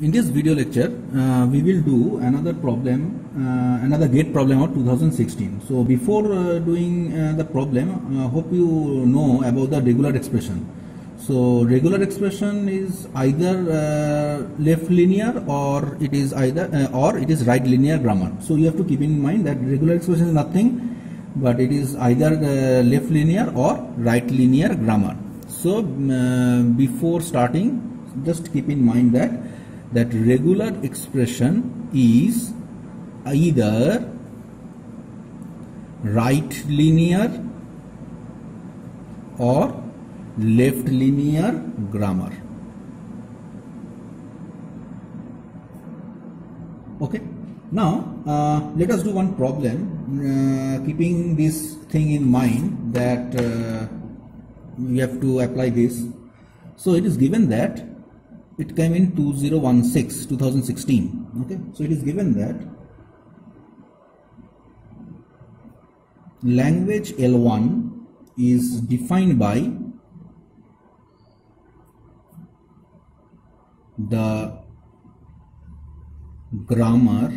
In this video lecture, we will do another problem, another gate problem of 2016. So before doing the problem, hope you know about the regular expression. So regular expression is either left linear or it is right linear grammar. So you have to keep in mind that regular expression is nothing but it is either left linear or right linear grammar. So before starting, just keep in mind that regular expression is either right linear or left linear grammar. Okay, now let us do one problem keeping this thing in mind that we have to apply this. So it is given that it came in 2016. Okay, so it is given that language L1 is defined by the grammar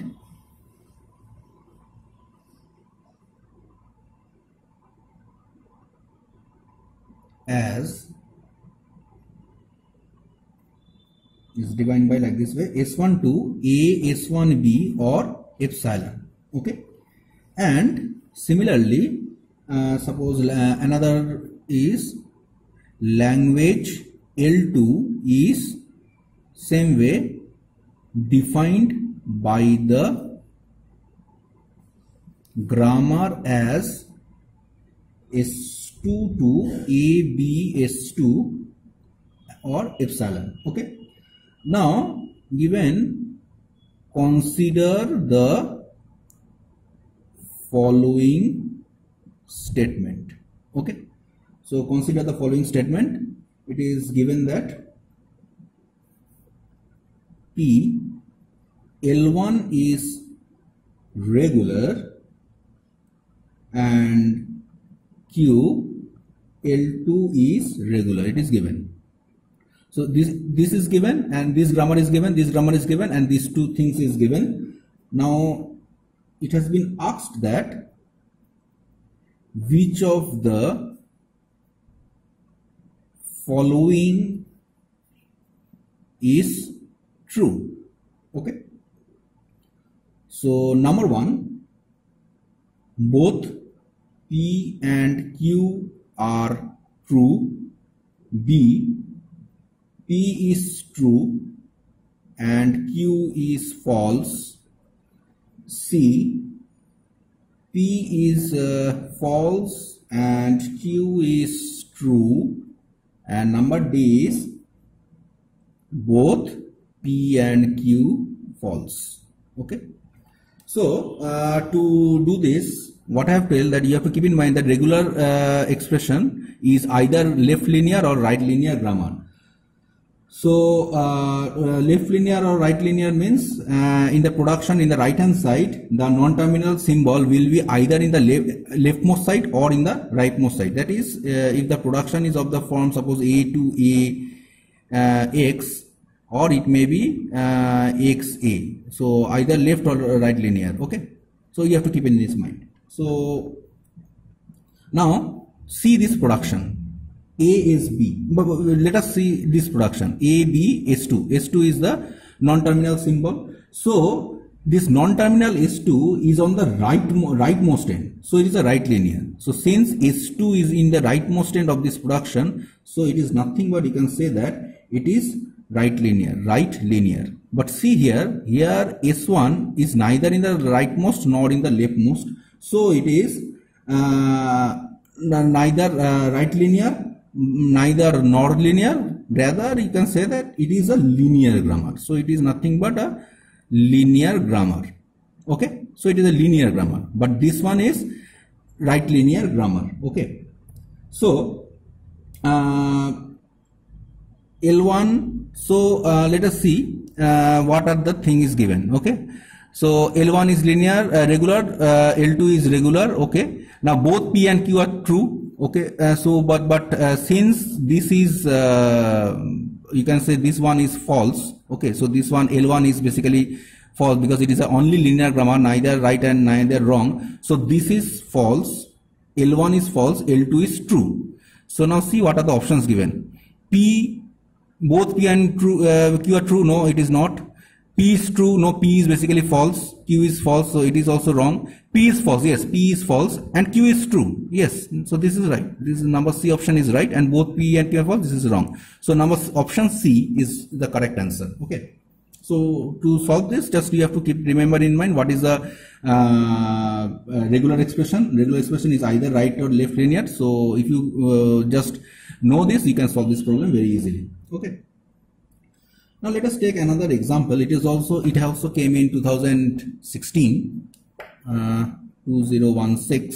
as is defined by like this way: S1 to A, S1B or epsilon. Okay, and similarly suppose another is language L2 is same way defined by the grammar as S2 to AB, S2 or epsilon. Okay, now given, consider the following statement. Okay, so consider the following statement. It is given that P L1 is regular and Q L2 is regular. It is given. So this is given, and this grammar is given, this grammar is given, and these two things is given. Now it has been asked that which of the following is true. Okay, so number one, both P and Q are true. B, P is true and Q is false. C, P is false and Q is true. And number D is both P and Q false. Okay, so to do this, what I have told that you have to keep in mind that regular expression is either left linear or right linear grammar. So left linear or right linear means in the production, in the right hand side, the non-terminal symbol will be either in the leftmost side or in the rightmost side. That is, if the production is of the form suppose A to A X, or it may be XA. So either left or right linear. Okay, so you have to keep in this mind. So now see this production. A is B, but let us see this production A, B, S2. S2 is the non-terminal symbol. So this non-terminal S2 is on the rightmost end. So it is a right linear. So since S2 is in the rightmost end of this production, so it is nothing but you can say that it is right linear. But see here S1 is neither in the rightmost nor in the leftmost. So it is neither right linear, neither nor linear, rather you can say that it is a linear grammar. So it is nothing but a linear grammar. Okay, so it is a linear grammar, but this one is right linear grammar. Okay, so L1, so let us see what are the things given. Okay, so L1 is linear, regular, L2 is regular. Okay, now both P and Q are true. Okay, but since this is you can say this one is false. Okay, so this one L1 is basically false because it is a only linear grammar, neither right and neither wrong. So this is false, L1 is false, L2 is true. So now see what are the options given. P, both P and Q are true. No, it is not. P is true. No, P is basically false. Q is false, so it is also wrong. P is false. Yes, P is false, and Q is true. Yes, so this is right. This is number C option is right, and both P and Q are false. This is wrong. So number option C is the correct answer. Okay. So to solve this, just you have to remember in mind what is the regular expression. Regular expression is either right or left linear. So if you just know this, you can solve this problem very easily. Okay. Now let us take another example. It also came in 2016, 2016.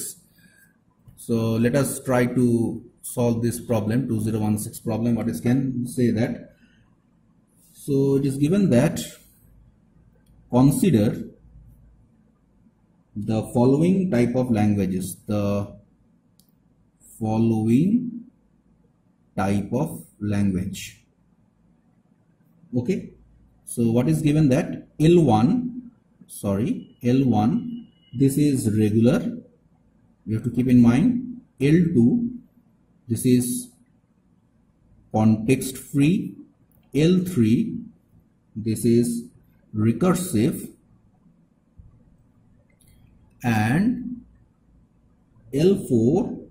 So let us try to solve this problem, 2016 problem. What is can say that? So it is given that consider the following type of languages. The following type of language. Okay, so what is given that L1, this is regular, you have to keep in mind. L2, this is context free. L3, this is recursive, and L4,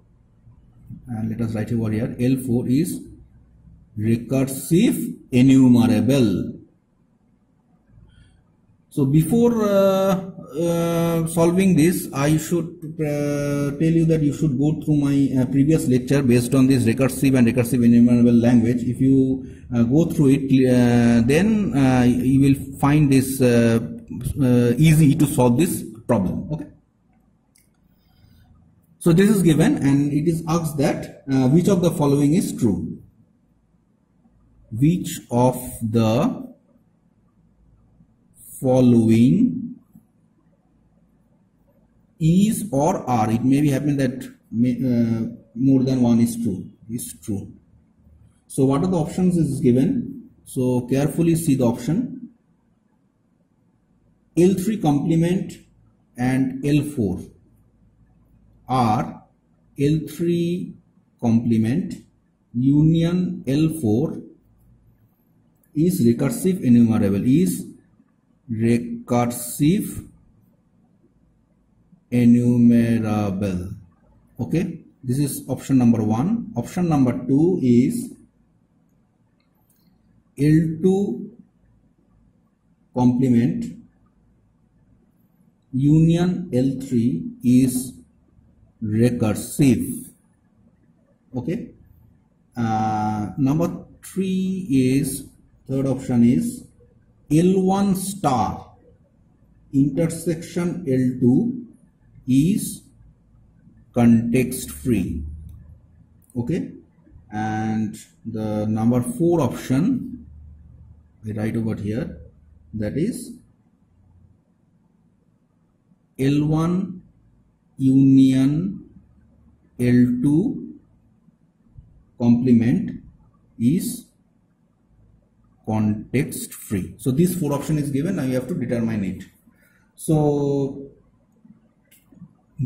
and let us write over here, L4 is recursive enumerable. So before solving this, I should tell you that you should go through my previous lecture based on this recursive and recursive enumerable language. If you go through it, then you will find this easy to solve this problem. Okay. So this is given, and it is asked that which of the following is true. Which of the following is or are, it may be happen that more than one is true. So what are the options is given? So carefully see the option. L3 complement and L4 are L3 complement union L4 is recursive enumerable, is recursive enumerable. Okay, this is option number 1. Option number 2 is L2 complement union L3 is recursive. Okay, number 3 is, third option is L1 star intersection L2 is context free. Okay, and the number 4 option I write over here, that is L1 union L2 complement is context free. So this 4 option is given. Now you have to determine it. So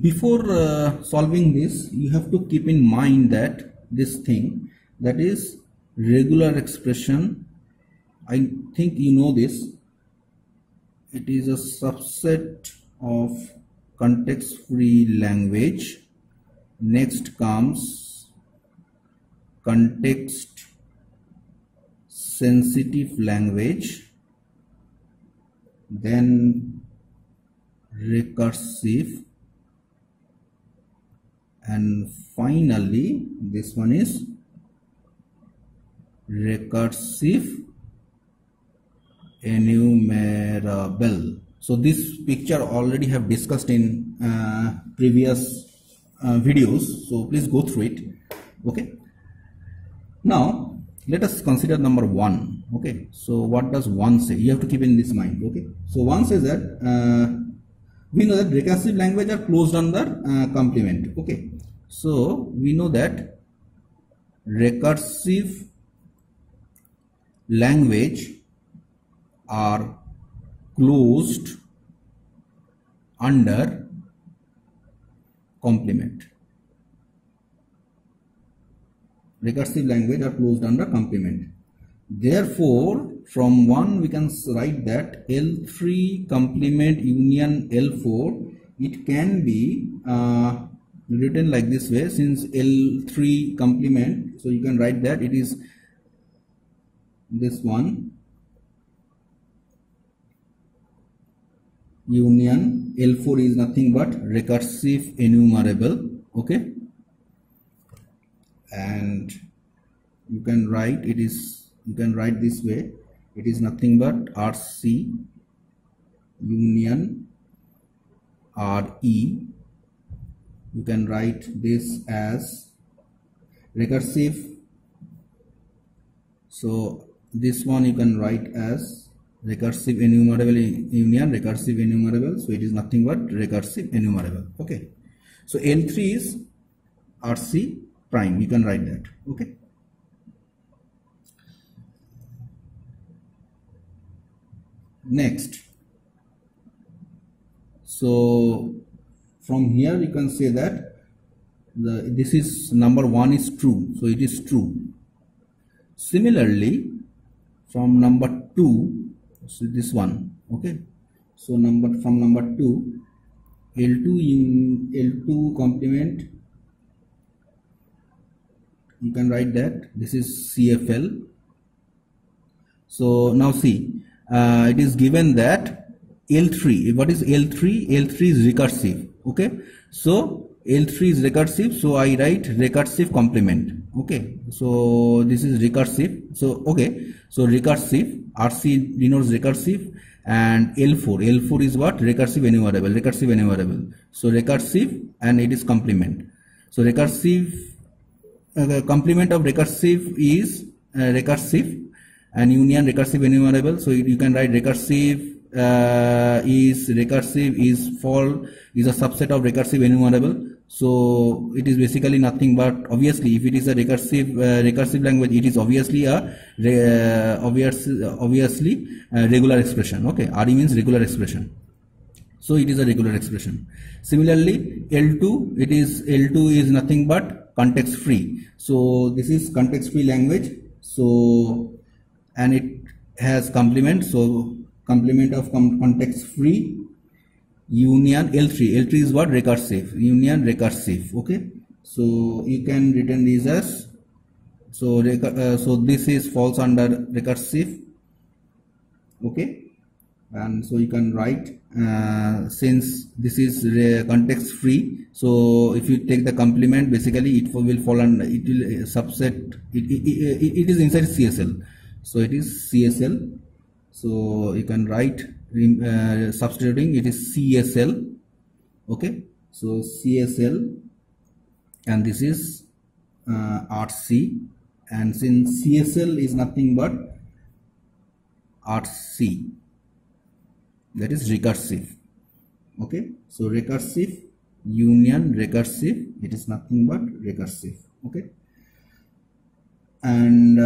before solving this, you have to keep in mind that this thing, that is regular expression, I think you know this, it is a subset of context free language. Next comes context sensitive language, then recursive, and finally this one is recursive enumerable. So this picture already have discussed in previous videos, so please go through it. Okay, now let us consider number 1. Okay, so what does 1 say? You have to keep in this mind. Okay, so 1 says that we know that recursive language are closed under complement. Okay, so we know that recursive language are closed under complement. Recursive language are closed under complement. Therefore, from 1 we can write that L3 complement union L4, it can be written like this way, since L3 complement, so you can write that it is this one union L4 is nothing but recursive enumerable. Okay, and you can write it is, you can write this way, it is nothing but RC union RE. You can write this as recursive, so this one you can write as recursive enumerable union recursive enumerable, so it is nothing but recursive enumerable. Okay, so L3 is RC prime, you can write that. Okay, next, so from here you can say that this is number 1 is true, so it is true. Similarly, from number 2, so this one, okay, so from number 2, L2 complement, you can write that this is CFL. So now see, it is given that L3, what is L3? L3 is recursive. Okay, so L3 is recursive, so I write recursive complement. Okay, so this is recursive, so okay, so recursive, RC denotes recursive, and L4 is what? Recursive enumerable, so recursive, and it is complement. So recursive, the complement of recursive is recursive, and union recursive enumerable, so you can write recursive is a subset of recursive enumerable. So it is basically nothing but, obviously if it is a recursive language, it is obviously a regular expression. Okay, RE means regular expression, so it is a regular expression. Similarly, L2 is nothing but context free, so this is context free language, so and it has complement, so complement of context free union L3 is what? Recursive, union recursive. Okay, so you can written these as, so so this is falls under recursive. Okay, and so you can write since this is context free, so if you take the complement, basically it will fall under, it will subset, it is inside CSL, so it is CSL, so you can write substituting, it is CSL. Okay, so CSL, and this is RC, and since CSL is nothing but RC, that is recursive. Okay, so recursive union recursive, it is nothing but recursive. Okay, and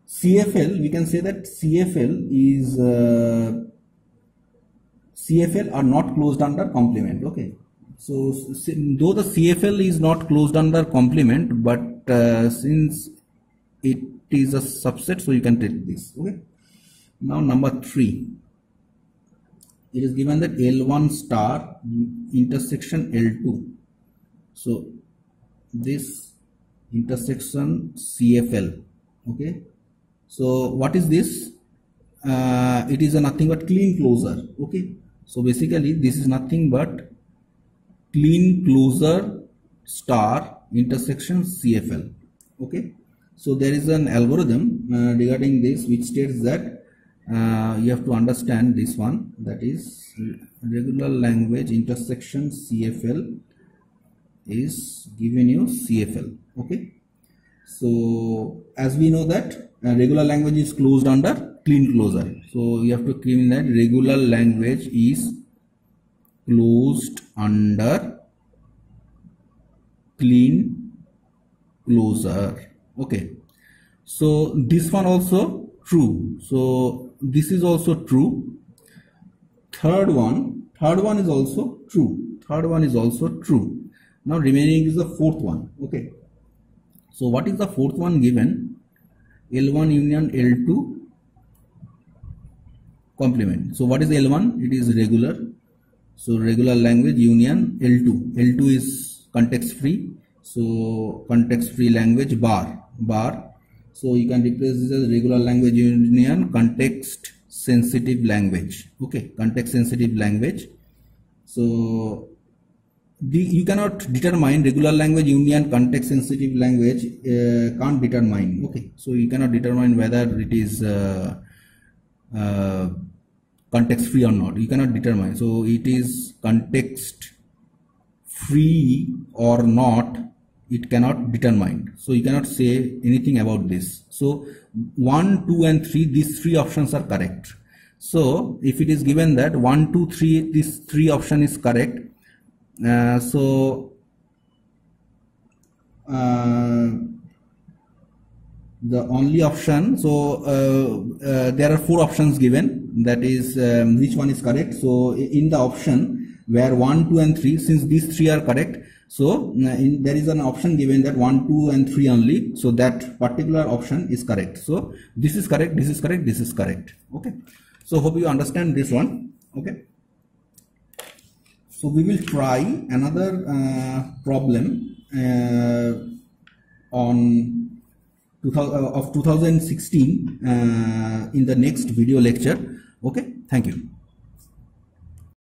CFL, we can say that CFL is CFL are not closed under complement. Okay, so though the CFL is not closed under complement, but since it is a subset, so you can take this. Okay, now number 3, it is given that L1 star intersection L2, so this intersection CFL. Okay, so what is this? It is a nothing but clean closure. Okay, so basically this is nothing but clean closure star intersection CFL. Okay, so there is an algorithm regarding this which states that you have to understand this one, that is regular language intersection CFL is given you CFL. Okay, so as we know that regular language is closed under clean closure, so you have to claim that regular language is closed under clean closure. Okay, so this one also true, so this is also true. Third one is also true. Third one is also true. Now remaining is the fourth one. Okay. So what is the fourth one given? L1 union L2 complement. So what is L1? It is regular. So regular language union L2. L2 is context free. So context free language bar. So you can replace this as regular language union context sensitive language. Okay, context sensitive language. So you cannot determine regular language union context sensitive language, can't determine. Okay, so you cannot determine whether it is context free or not. You cannot determine. So it is context free or not, it cannot determine. So you cannot say anything about this. So 1, 2 and 3, these three options are correct. So if it is given that 1, 2, 3, this 3 option is correct, so the only option, so there are 4 options given, that is which one is correct. So in the option where 1, 2 and 3, since these 3 are correct, so there is an option given that 1, 2 and 3 only, so that particular option is correct. So this is correct, this is correct, this is correct. Okay, so hope you understand this one. Okay, so we will try another problem on 2016 in the next video lecture. Okay, thank you.